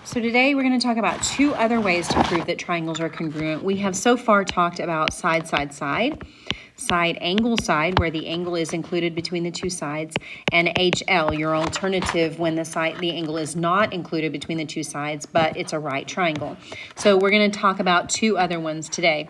So today we're going to talk about two other ways to prove that triangles are congruent. We have so far talked about side, side, side, side, angle, side, where the angle is included between the two sides, and HL, your alternative when the angle is not included between the two sides, but it's a right triangle. So we're going to talk about two other ones today.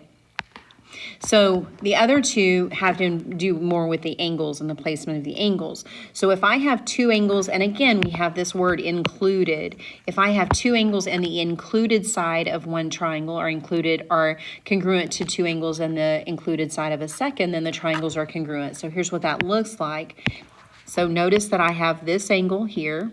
So the other two have to do more with the angles and the placement of the angles. So if I have two angles, and again, we have this word included. If I have two angles and the included side of one triangle are congruent to two angles and the included side of a second, then the triangles are congruent. So here's what that looks like. So notice that I have this angle here,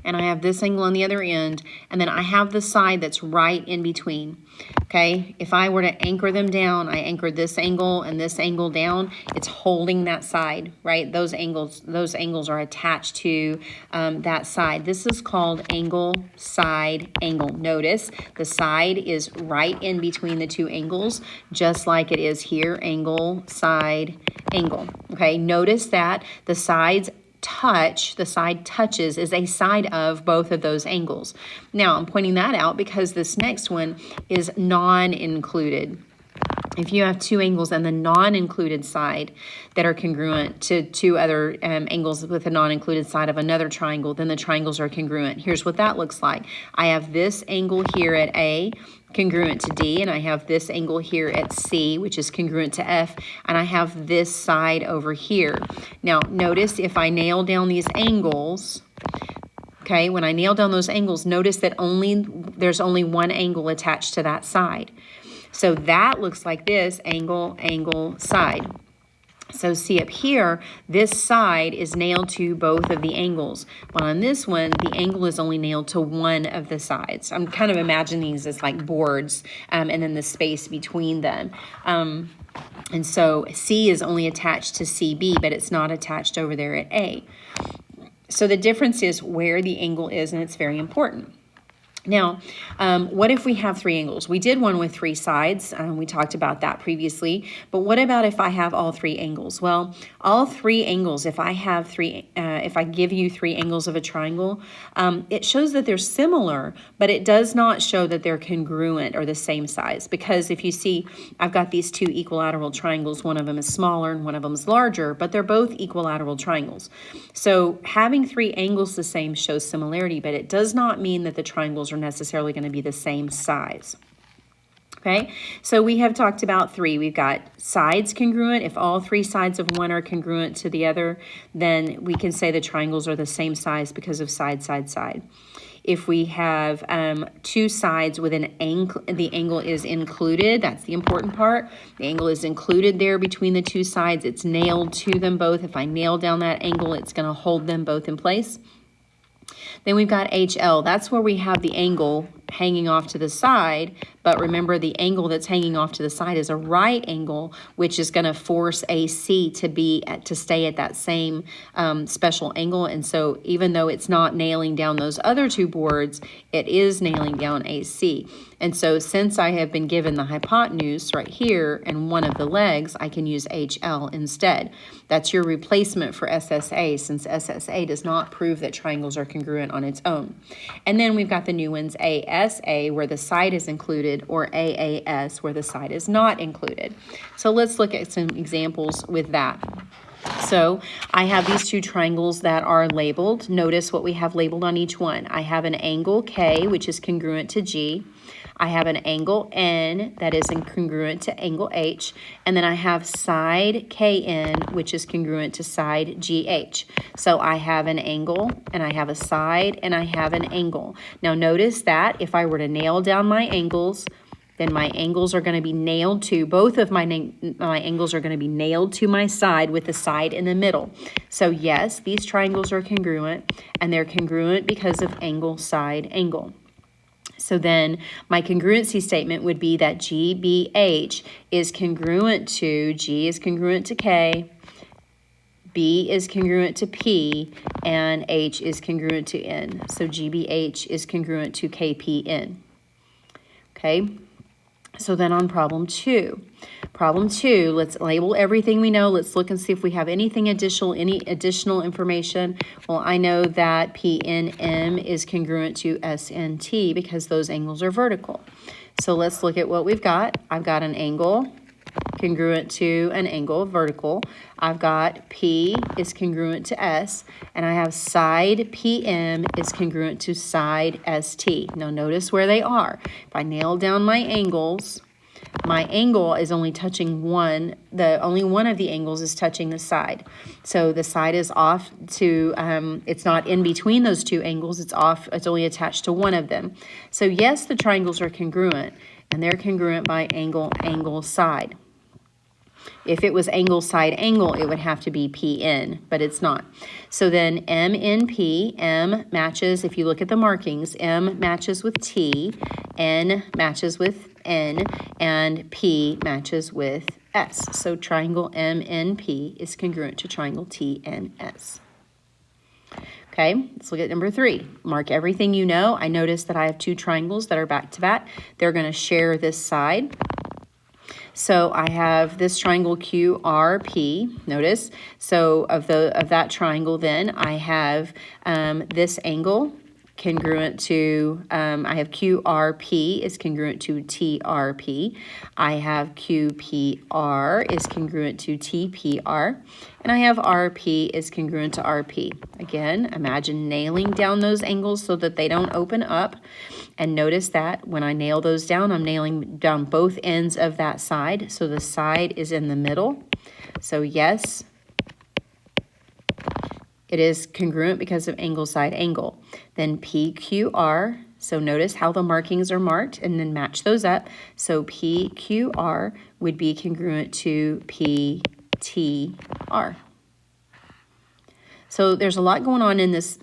and I have this angle on the other end, and then I have the side that's right in between. Okay, if I were to anchor them down, I anchored this angle and this angle down, it's holding that side, right? Those angles are attached to that side. This is called angle, side, angle. Notice the side is right in between the two angles, just like it is here, angle, side, angle. Okay, notice that the side touches is a side of both of those angles. Now, I'm pointing that out because this next one is non-included. If you have two angles and the non-included side that are congruent to two other angles with a non-included side of another triangle, then the triangles are congruent. Here's what that looks like. I have this angle here at A, congruent to D, and I have this angle here at C, which is congruent to F, and I have this side over here. Now, notice if I nail down these angles, okay, when I nail down those angles, notice that there's only one angle attached to that side. So that looks like this, angle, angle, side. So see up here, this side is nailed to both of the angles. But on this one, the angle is only nailed to one of the sides. I'm kind of imagining these as like boards and then the space between them. And so C is only attached to CB, but it's not attached over there at A. So the difference is where the angle is, and it's very important. Now, what if we have three angles? We did one with three sides. We talked about that previously. But what about if I have all three angles? Well, all three angles, if I give you three angles of a triangle, it shows that they're similar, but it does not show that they're congruent or the same size. Because if you see, I've got these two equilateral triangles. One of them is smaller and one of them is larger, but they're both equilateral triangles. So having three angles the same shows similarity, but it does not mean that the triangles are necessarily going to be the same size. Okay, so we have talked about three. We've got sides congruent. If all three sides of one are congruent to the other, then we can say the triangles are the same size because of side, side, side. If we have two sides with an angle, the angle is included. That's the important part. The angle is included there between the two sides. It's nailed to them both. If I nail down that angle, it's going to hold them both in place. Then we've got HL. That's where we have the angle hanging off to the side, but remember the angle that's hanging off to the side is a right angle, which is going to force AC to stay at that same special angle. And so even though it's not nailing down those other two boards, it is nailing down AC. And so since I have been given the hypotenuse right here and one of the legs, I can use HL instead. That's your replacement for SSA, since SSA does not prove that triangles are congruent on its own. And then we've got the new ones, ASA, where the side is included, or AAS, where the side is not included. So let's look at some examples with that. So I have these two triangles that are labeled. Notice what we have labeled on each one. I have an angle K, which is congruent to G. I have an angle N that is congruent to angle H, and then I have side KN, which is congruent to side GH. So I have an angle, and I have a side, and I have an angle. Now notice that if I were to nail down my angles, then my angles are going to be nailed to, both of my angles are going to be nailed to my side with the side in the middle. So yes, these triangles are congruent, and they're congruent because of angle, side, angle. So then my congruency statement would be that GBH is congruent to, G is congruent to K, B is congruent to P, and H is congruent to N. So GBH is congruent to KPN. Okay, so then on problem 2. Problem 2, let's label everything we know. Let's look and see if we have anything additional, any additional information. Well, I know that PNM is congruent to SNT because those angles are vertical. So let's look at what we've got. I've got an angle congruent to an angle, vertical. I've got P is congruent to S, and I have side PM is congruent to side ST. Now notice where they are. If I nail down my angles, my angle is only touching one, only one of the angles is touching the side. So the side is off to, it's not in between those two angles, it's off, it's only attached to one of them. So yes, the triangles are congruent, and they're congruent by angle, angle, side. If it was angle, side, angle, it would have to be PN, but it's not. So then MNP, M matches, if you look at the markings, M matches with T, N matches with N, and P matches with S. So triangle MNP is congruent to triangle TNS. Okay, let's look at number 3. Mark everything you know. I noticed that I have 2 triangles that are back to back. They're going to share this side. So I have this triangle QRP, notice. So of that triangle then, I have this angle congruent to, I have QRP is congruent to TRP. I have QPR is congruent to TPR. And I have RP is congruent to RP. Again, imagine nailing down those angles so that they don't open up. And notice that when I nail those down, I'm nailing down both ends of that side. So the side is in the middle. So yes, it is congruent because of angle, side, angle. Then PQR, so notice how the markings are marked and then match those up. So PQR would be congruent to PTR. So there's a lot going on in this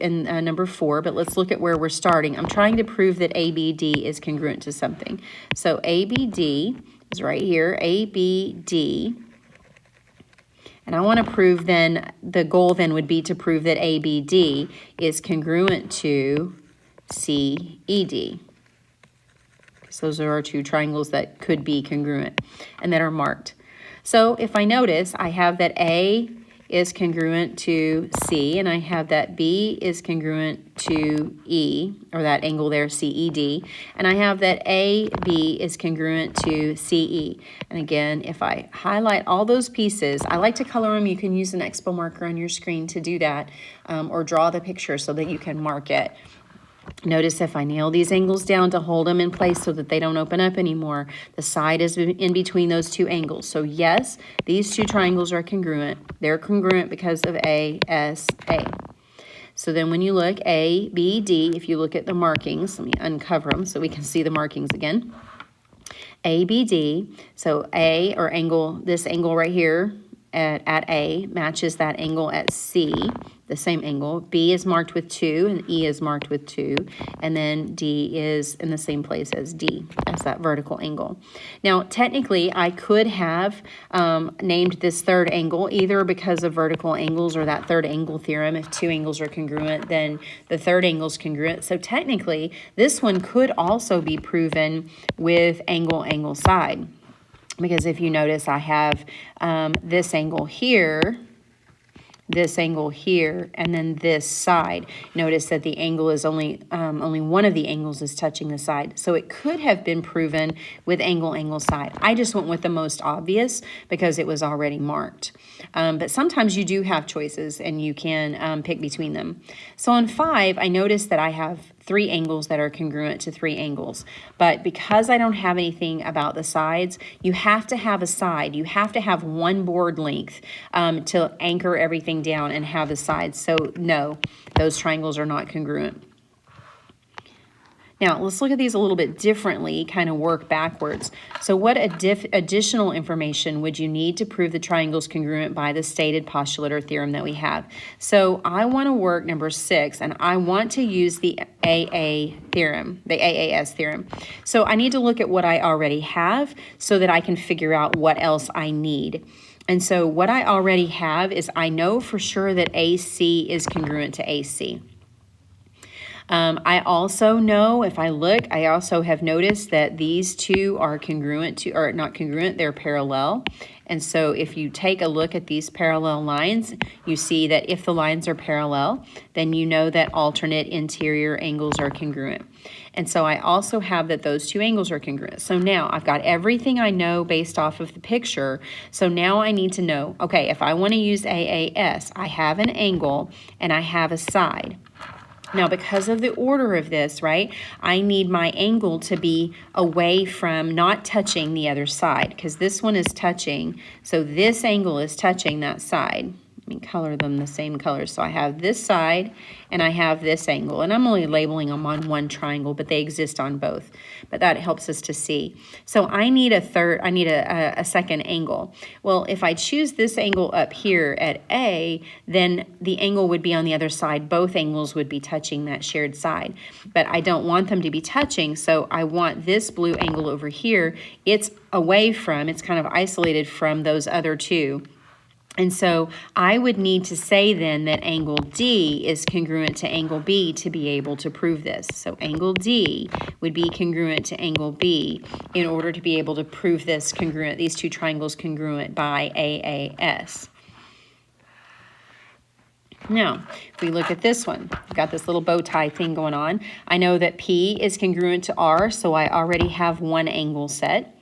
number 4, but let's look at where we're starting. I'm trying to prove that ABD is congruent to something. So ABD is right here, ABD. And I want to prove then, the goal then would be to prove that ABD is congruent to CED. So those are our 2 triangles that could be congruent and that are marked. So if I notice, I have that A is congruent to C, and I have that B is congruent to E, or that angle there, CED, and I have that AB is congruent to CE. And again, if I highlight all those pieces, I like to color them. You can use an expo marker on your screen to do that, or draw the picture so that you can mark it. Notice if I nail these angles down to hold them in place so that they don't open up anymore, the side is in between those 2 angles. So yes, these 2 triangles are congruent. They're congruent because of ASA. So then when you look ABD, if you look at the markings, let me uncover them so we can see the markings again. ABD, so A, or angle, this angle right here at A matches that angle at C, the same angle. B is marked with 2 and E is marked with 2, and then D is in the same place as D, as that vertical angle. Now technically I could have named this 3rd angle either because of vertical angles or that 3rd angle theorem. If 2 angles are congruent, then the 3rd angle is congruent. So technically this one could also be proven with angle, angle, side. Because if you notice, I have this angle here, and then this side. Notice that the angle is only one of the angles is touching the side. So it could have been proven with angle, angle, side. I just went with the most obvious because it was already marked. But sometimes you do have choices and you can pick between them. So on 5, I noticed that I have 3 angles that are congruent to 3 angles. But because I don't have anything about the sides, you have to have a side. You have to have one board length to anchor everything down and have the sides. So no, those triangles are not congruent. Now, let's look at these a little bit differently, kind of work backwards. So what additional information would you need to prove the triangle is congruent by the stated postulate or theorem that we have? So I want to work number 6, and I want to use the AA theorem, the AAS theorem. So I need to look at what I already have so that I can figure out what else I need. And so what I already have is I know for sure that AC is congruent to AC. I also know, if I look, I also have noticed that these two are congruent to, or not congruent, they're parallel. And so if you take a look at these parallel lines, you see that if the lines are parallel, then you know that alternate interior angles are congruent. And so I also have that those two angles are congruent. So now I've got everything I know based off of the picture. So now I need to know, okay, if I want to use AAS, I have an angle and I have a side. Now, because of the order of this, right, I need my angle to be away from not touching the other side, because this one is touching. So this angle is touching that side. Let me color them the same color. So I have this side and I have this angle, and I'm only labeling them on one triangle, but they exist on both. But that helps us to see. So I need a second angle. Well, if I choose this angle up here at A, then the angle would be on the other side. Both angles would be touching that shared side. But I don't want them to be touching, so I want this blue angle over here. It's away from, it's kind of isolated from those other two. And so I would need to say then that angle D is congruent to angle B to be able to prove this. So angle D would be congruent to angle B in order to be able to prove this congruent, these two triangles congruent by AAS. Now, if we look at this one, I've got this little bow tie thing going on. I know that P is congruent to R, so I already have one angle set.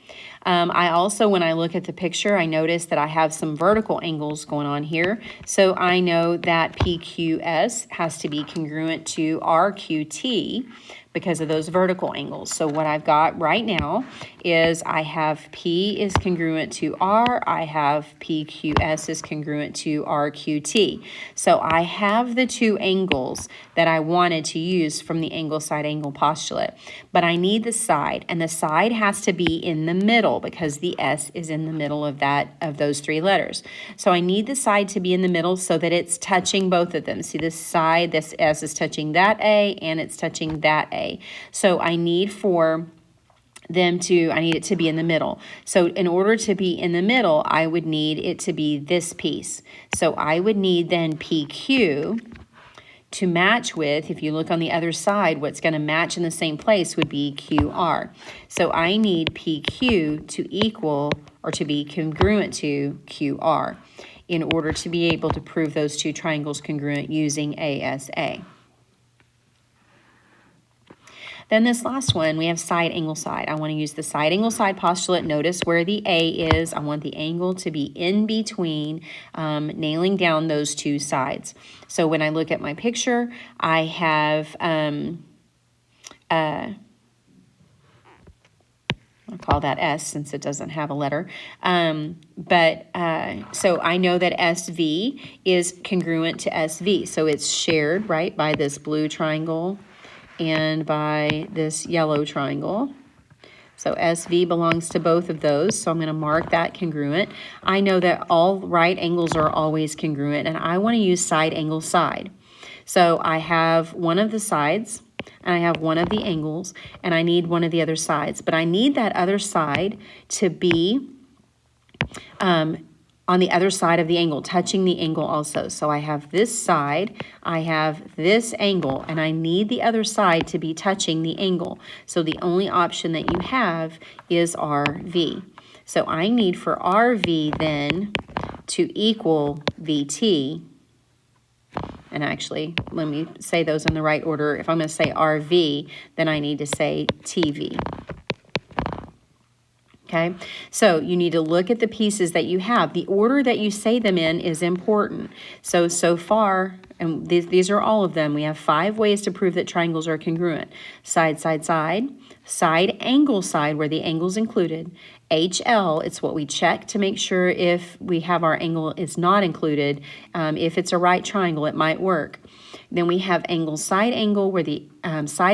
I also, when I look at the picture, I notice that I have some vertical angles going on here. So I know that PQS has to be congruent to RQT because of those vertical angles. So what I've got right now is I have P is congruent to R, I have PQS is congruent to RQT. So I have the two angles that I wanted to use from the angle side angle postulate, but I need the side, and the side has to be in the middle because the S is in the middle of those three letters. So I need the side to be in the middle so that it's touching both of them. See this side, this S is touching that A and it's touching that A. So I need it to be in the middle. So in order to be in the middle, I would need it to be this piece. So I would need then PQ to match with, if you look on the other side, what's going to match in the same place would be QR. So I need PQ to equal or to be congruent to QR in order to be able to prove those two triangles congruent using ASA. Then this last one, we have side angle side. I want to use the side angle side postulate. Notice where the A is. I want the angle to be in between, nailing down those two sides. So when I look at my picture, I have, I'll call that S since it doesn't have a letter. So I know that SV is congruent to SV. So it's shared, right, by this blue triangle and by this yellow triangle. So SV belongs to both of those, so I'm going to mark that congruent. I know that all right angles are always congruent, and I want to use side angle side. So I have one of the sides, and I have one of the angles, and I need one of the other sides. But I need that other side to be on the other side of the angle, touching the angle also. So I have this side, I have this angle, and I need the other side to be touching the angle. So the only option that you have is RV. So I need for RV then to equal VT. And actually, let me say those in the right order. If I'm going to say RV, then I need to say TV. Okay, so you need to look at the pieces that you have. The order that you say them in is important. So far, and these are all of them, we have 5 ways to prove that triangles are congruent. Side, side, side, side, angle, side, where the angle's included. HL, it's what we check to make sure if we have our angle is not included. If it's a right triangle, it might work. Then we have angle, side angle, where the side